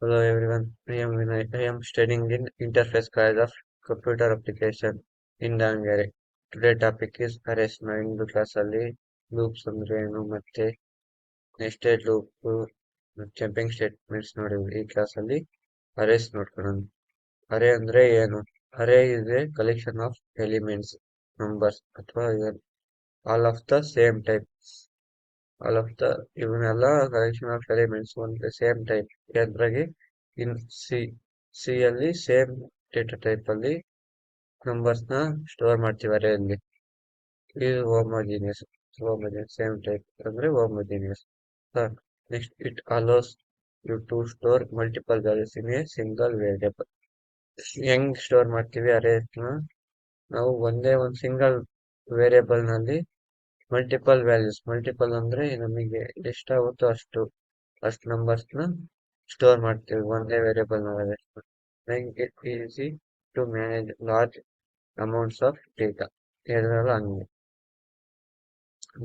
Hello everyone, I am Vinay. I am studying in interface class of computer application in Dangare. Today topic is arrays. ಇಂದು ಕ್ಲಾಸಲ್ಲಿ loops ಅಂದ್ರೆ ಏನು ಮತ್ತೆ nested loop jumping statements ನೋಡಿದ್ವಿ. ಈ ಕ್ಲಾಸಲ್ಲಿ arrays ನೋಡ್ಕೊಳ್ಳೋಣ. Array ಅಂದ್ರೆ ಏನು? Array is a collection of elements, numbers ಅಥವಾ all of the same type. All of the ಇವನ್ನೆಲ್ಲ ಕಲೆಕ್ಷನ್ ಆಫ್ ಎಲಿಮೆಂಟ್ಸ್ ಒಂದು ಸೇಮ್ ಟೈಪ್. ಅದ್ರಾಗೆ ಇನ್ ಸಿ ಅಲ್ಲಿ ಸೇಮ್ ಡೇಟಾ ಟೈಪ್ ಅಲ್ಲಿ ನಂಬರ್ಸ್ ನ ಸ್ಟೋರ್ ಮಾಡ್ತೀವಿ ಅರೇಯಲ್ಲಿ. ಇದು ಹೋಮೋಜಿನಿಯಸ್ ಸೇಮ್ ಟೈಪ್ ಅಂದ್ರೆ homogeneous. Next it allows you to store multiple values in a single variable. ಹೆಂಗ್ ಸ್ಟೋರ್ ಮಾಡ್ತೀವಿ ಅರೇಸ್ನ? ನಾವು ಒಂದೇ ಒಂದು ಸಿಂಗಲ್ ವೇರಿಯೇಬಲ್ ನಲ್ಲಿ ಮಲ್ಟಿಪಲ್ ವ್ಯಾಲ್ಯೂಸ್, ಮಲ್ಟಿಪಲ್ ಅಂದ್ರೆ ನಮಗೆ ಎಷ್ಟಾಗುತ್ತೋ ಅಷ್ಟು ನಂಬರ್ಸ್ ನ ಸ್ಟೋರ್ ಮಾಡ್ತೀವಿ ಒಂದೇ ವೇರಿಯೇಬಲ್ ನಲ್ಲಿ. make it easy to manage large amounts of data. ಇದರಲ್ಲ ಹಂಗೆ.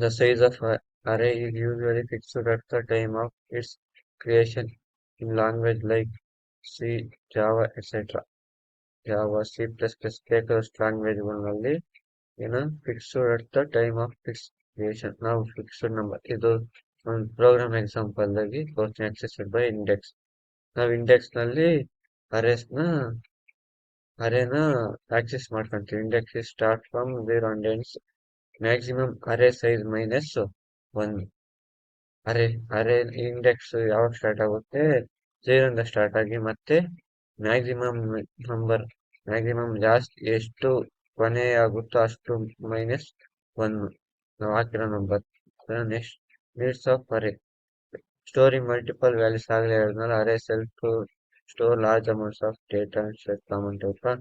The size of array is usually fixed at the time of its creation in language like C, Java, etc. Java, C++, K+ ಲ್ಯಾಂಗ್ವೇಜ್ಗಳಲ್ಲಿ ಏನು fixed at the time of its creation. ನಾವು fixed number, ಇದು ಒಂದು program example ಆಗಿ question assessed by index. ನಾವು index ನಲ್ಲಿ ಅರೇನ access ಮಾಡ್ಕೊಂತೀವಿ. Index start from 0 and ends maximum array size -1. Array index ಯಾವಾಗ start ಆಗುತ್ತೆ? 0 ಇಂದ ಸ್ಟಾರ್ಟ್ ಆಗಿ ಮತ್ತೆ ಮ್ಯಾಕ್ಸಿಮಮ್ ನಂಬರ್, ಮ್ಯಾಕ್ಸಿಮಮ್ ಜಾಸ್ತಿ ಎಷ್ಟು ಕೊನೆ ಆಗುತ್ತೋ ಅಷ್ಟು -1 ನಾವು ಹಾಕಿರೋ number. Next needs of array storing multiple values. ಆಗಲೇ ಹೇಳಿದ್ನಲ್ಲ, ಅರೇ self store large amounts of data and set common data.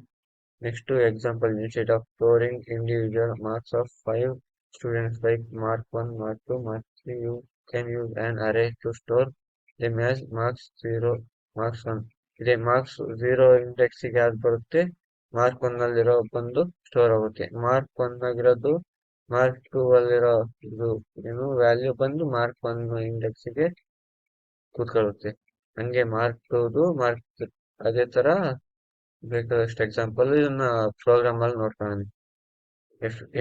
Next to example, instead of storing individual marks of 5 students like mark 1, mark 2, mark 3, you can use an array to store them as marks 0, marks 1. ಇದೆ marks 0 ಇಂಡೆಕ್ಸಿಗೆ ಯಾವ್ದು ಬರುತ್ತೆ? Mark 1 ನಲ್ಲಿರೋ ಬಂದು store ಆಗುತ್ತೆ. Mark 1 ಆಗಿರೋದು mark 2 ಅಲ್ಲಿರೋ ಇದು ಏನು ವ್ಯಾಲ್ಯೂ ಬಂದು ಮಾರ್ಕ್ 1 ಇಂಡೆಕ್ಸಿಗೆ ಕೂತ್ಕೊಳ್ಳುತ್ತೆ. ಹಂಗೆ ಮಾರ್ಕ್ 2 ಮಾರ್ಕ್ ಅದೇ ತರ ಬೇಕಾದಷ್ಟು ಎಕ್ಸಾಂಪಲ್ ಇದನ್ನ ಪ್ರೋಗ್ರಾಮ್ ಅಲ್ಲಿ ನೋಡ್ಕೊಳ್ಳೋಣ.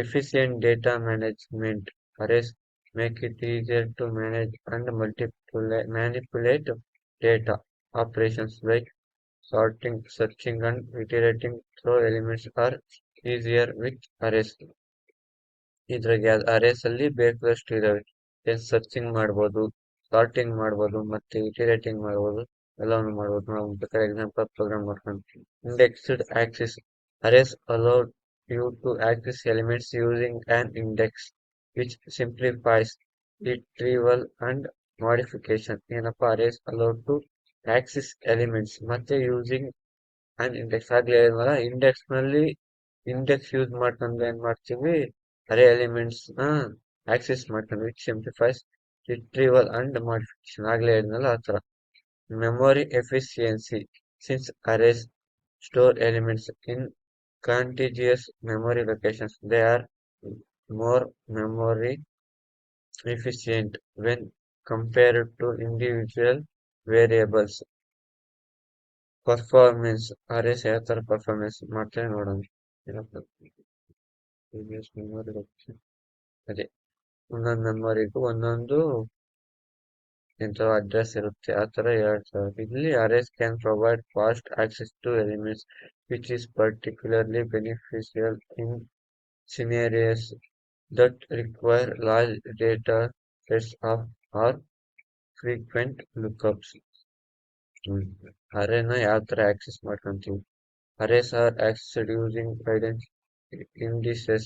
efficient data management arrays make it easier to manage and manipulate data. Operations like sorting, searching and iterating through elements are easier with arrays. ಇದ್ರಾಗೆ ಅರೇಸ್ ಅಲ್ಲಿ ಬೇಕಾದಷ್ಟು ಇದಾವೆ. ಸರ್ಚಿಂಗ್ ಮಾಡ್ಬೋದು, ಸಾರ್ಟಿಂಗ್ ಮಾಡ್ಬೋದು, ಮತ್ತೆ ಇಟಿರೇಟಿಂಗ್ ಮಾಡ್ಬೋದು, ಎಲ್ಲವನ್ನು ಮಾಡ್ಬೋದು. ನಾವು ಬೇಕಾದ್ರೆ ಎಕ್ಸಾಂಪಲ್ ಪ್ರೋಗ್ರಾಮ್ ಮಾಡ್ಕೊಂಡು indexed Axis arrays allow you to access elements using an index, which simplifies retrieval and modification. ಏನಪ್ಪಾ arrays allow to access elements ಮತ್ತೆ using an index. ಆಗ್ಲೇ ಇಂಡೆಕ್ಸ್ ನಲ್ಲಿ ಇಂಡೆಕ್ಸ್ ಯೂಸ್ ಮಾಡ್ಕೊಂಡು ಏನ್ ಮಾಡ್ತೀವಿ? ಅರೇ ಎಲಿಮೆಂಟ್ಸ್ ನ access ಮಾಡ್ಕೊಂಡು, which simplifies retrieval and modification. ಆಗ್ಲೇ ಹೇಳಿದ್ನಲ್ಲ ಆ ತರ. Memory efficiency since arrays store elements in contiguous memory locations, they are more memory efficient when compared to individual variables. Performance arrays ಯಾವ ತರ ಪರ್ಫಾರ್ಮೆನ್ಸ್ ಮಾಡ್ತೇವೆ ನೋಡೋಣ. ಮೆಮೊರಿ ಲೊಕೇಶನ್ ಅದೇ ಒಂದೊಂದು ಮೆಮೊರಿಗೂ ಒಂದೊಂದು ಎಂತ ಅಡ್ರೆಸ್ ಇರುತ್ತೆ, ಆ ತರ ಹೇಳ್ತಾರೆ. ಇಲ್ಲಿ arrays can provide fast access to elements, which is particularly beneficial in scenarios that require large data sets or frequent lookups. ಅರೇನ ಯಾವ ತರ ಆಕ್ಸೆಸ್ ಮಾಡ್ಕೊಂತೀವಿ? Arrays are accessed using indices,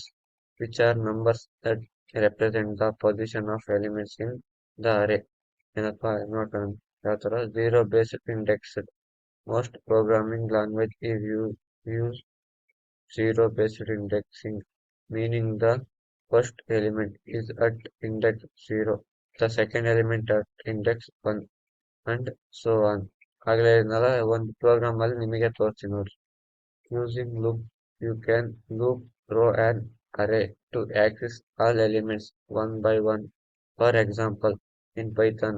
which are numbers that represent the position of elements in the array. ಏನಪ್ಪಾ ನೋಡ್ಕೊಳ್ಳೋಣ ಯಾವ ತರ. zero based indexed. Most programming language use zero based indexing, meaning the first element is at index 0, the second element at index 1, and so on. ಆಗ್ಲೇ ಒಂದು program ಅಲ್ಲಿ ನಿಮಗೆ ತೋರಿಸ್ತೀನಿ ನೋಡಿ. Using loop, you can loop through an array to access all elements one by one. For example, in Python,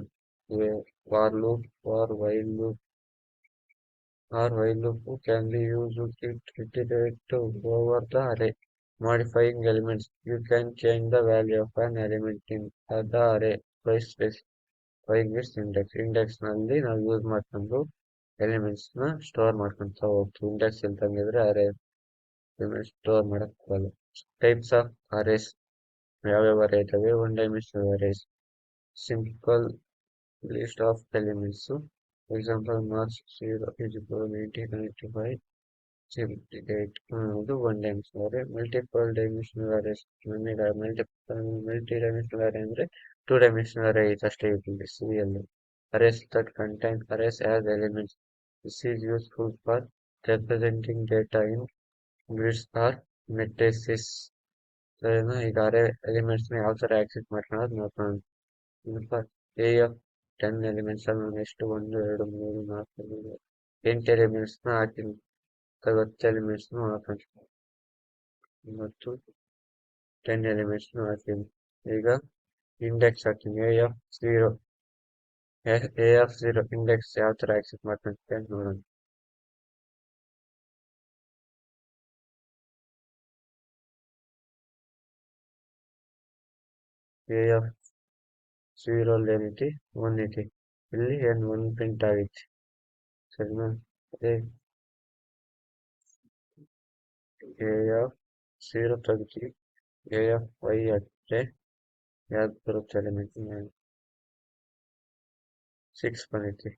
a for loop or while loop or while loop can be used to iterate over the array. Modifying elements. You can change the value of an element in the array by specifying its index. Index ನಲ್ಲಿ ನಾವು use ಮಾಡ್ಕೊಂಡು elements ನ store ಮಾಡ್ಕೊಂತ ಹೋಗ್ತೀವಿ. Index ಇಲ್ದಂಗಿದ್ರೆ array element store ಮಾಡಕ್ ಬರಲ್ಲ. Types of arrays ಯಾವ್ಯಾವ ಅರೇ ಇದಾವೆ? One dimensional arrays, simple list of elements. Example marks 0 is equal to 1995 78. ಇದು one dimensional array. Multiple dimensional arrays multi dimensional array ಅಂದ್ರೆ ಟೂ ಡೈಮೆನ್ಷನಲ್ ಅರೇ ಅಷ್ಟೇ ಇರ್ತದೆ. ಸಿಎಲ್ arrays that contain arrays as elements. This is useful for representing data in grids or matrices. ಸರಿನಾ? ಈಗ ಅರೇ elements ನ ಯಾವ ತರ ಆಕ್ಸೆಸ್ ಮಾಡ್ಕೊಳ್ಳೋದು ನೋಡ್ಕೊಂಡು ಎ ಆಫ್ 10 ಎಲಿಮೆಂಟ್ಸ್ ಅಲ್ಲಿ ನಾನು ಎಷ್ಟು 1 2 3 4 5 8 ಎಲಿಮೆಂಟ್ಸ್ ನ ಹಾಕಿನಿ. 10 ಎಲಿಮೆಂಟ್ಸ್ ನ ಹಾಕೊಂಡು ಮತ್ತು 10 ಎಲಿಮೆಂಟ್ಸ್ ನ ಹಾಕಿನಿ. ಈಗ ಇಂಡೆಕ್ಸ್ ಹಾಕಿನಿ A of 0. A of 0 index ಯಾವ ತರ ಆಕ್ಸೆಸ್ ಮಾಡ್ಕೊಂತ ನೋಡೋಣ. ಎ ಆಫ್ 0 ಅಲ್ಲಿ ಏನೈತಿ? 1 ಐತಿ. ಇಲ್ಲಿ ಏನ್ 1 ಪ್ರಿಂಟ್ ಆಗೈತಿ. ಸರಿನಾ? ಅದೇ ಎ ಆಫ್ 0 ತೆಗ್ದು ಎ ಆಫ್ 5 ಹಾಕಿದ್ರೆ ಯಾವ್ದು ಬರುತ್ತೆ ಎಲಿಮೆಂಟ್? 6 ಬಂದೈತಿ.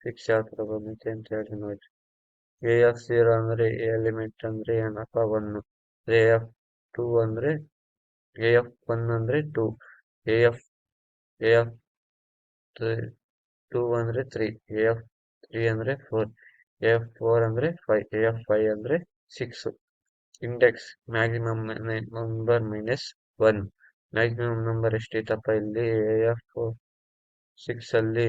6 ಯಾವ ತರ ಬಂದೈತಿ ಅಂತ ಹೇಳಿ ನೋಡಿ. ಎ ಆಫ್ 0 ಅಂದ್ರೆ ಎಲಿಮೆಂಟ್ ಅಂದ್ರೆ ಏನಪ್ಪ? 1. ಎ ಆಫ್ 2 ಅಂದ್ರೆ ಎ ಆಫ್ 1 ಅಂದ್ರೆ 2. ಎ ಆಫ್ ಎ ಆಫ್ 2 ಅಂದ್ರೆ 3. ಎ ಆಫ್ 3 ಅಂದ್ರೆ 4. ಎ ಆಫ್ 4 ಅಂದ್ರೆ 5. ಎ ಆಫ್ 5 ಅಂದ್ರೆ 6. Index maximum number minus 1. Maximum number ಎಷ್ಟೈತಪ್ಪ ಇಲ್ಲಿ? ಎ ಆಫ್ 6 ಅಲ್ಲಿ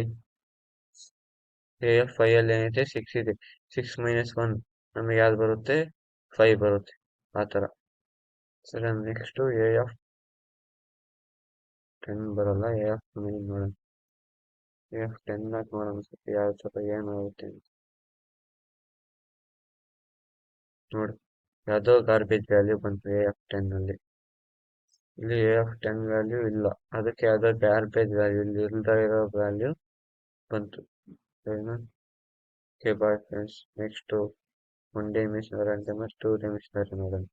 ಎ ಆಫ್ 5 ಅಲ್ಲಿ ಏನೈತೆ? 6 ಇದೆ. 6 ಮೈನಸ್ 1 ನಮಗೆ ಯಾವ್ದು ಬರುತ್ತೆ? 5 ಬರುತ್ತೆ. ಆ ತರ. ಸರಿ, ನೆಕ್ಸ್ಟ್ ಎ ಆಫ್ 10 ಬರಲ್ಲ. ಎ ಆಫ್ 9 ನೋಡೋಣ. ಎ ಆಫ್ 10 ನೋಡೋಣ ಸ್ವಲ್ಪ ಯಾವ ತರ ಏನಾಗುತ್ತೆ ಅಂತ ನೋಡಿ. ಯಾವುದೋ ಗಾರ್ಬೇಜ್ ವ್ಯಾಲ್ಯೂ ಬಂತು ಎ ಆಫ್ 10 ಅಲ್ಲಿ. ಇಲ್ಲಿ ಎ ಆಫ್ 10 ವ್ಯಾಲ್ಯೂ ಇಲ್ಲ, ಅದಕ್ಕೆ ಯಾವುದೋ ಗಾರ್ಬೇಜ್ ವ್ಯಾಲ್ಯೂ ಇಲ್ಲಿ ಇಲ್ದ ಇರೋ ವ್ಯಾಲ್ಯೂ ಬಂತು. ಸರಿನಾ? Okay boy friends. Next 1 dimensional array ಮತ್ತು 2 ಡೈಮೆನ್ಷನಲ್ ಅರೇ ನೋಡೋಣ.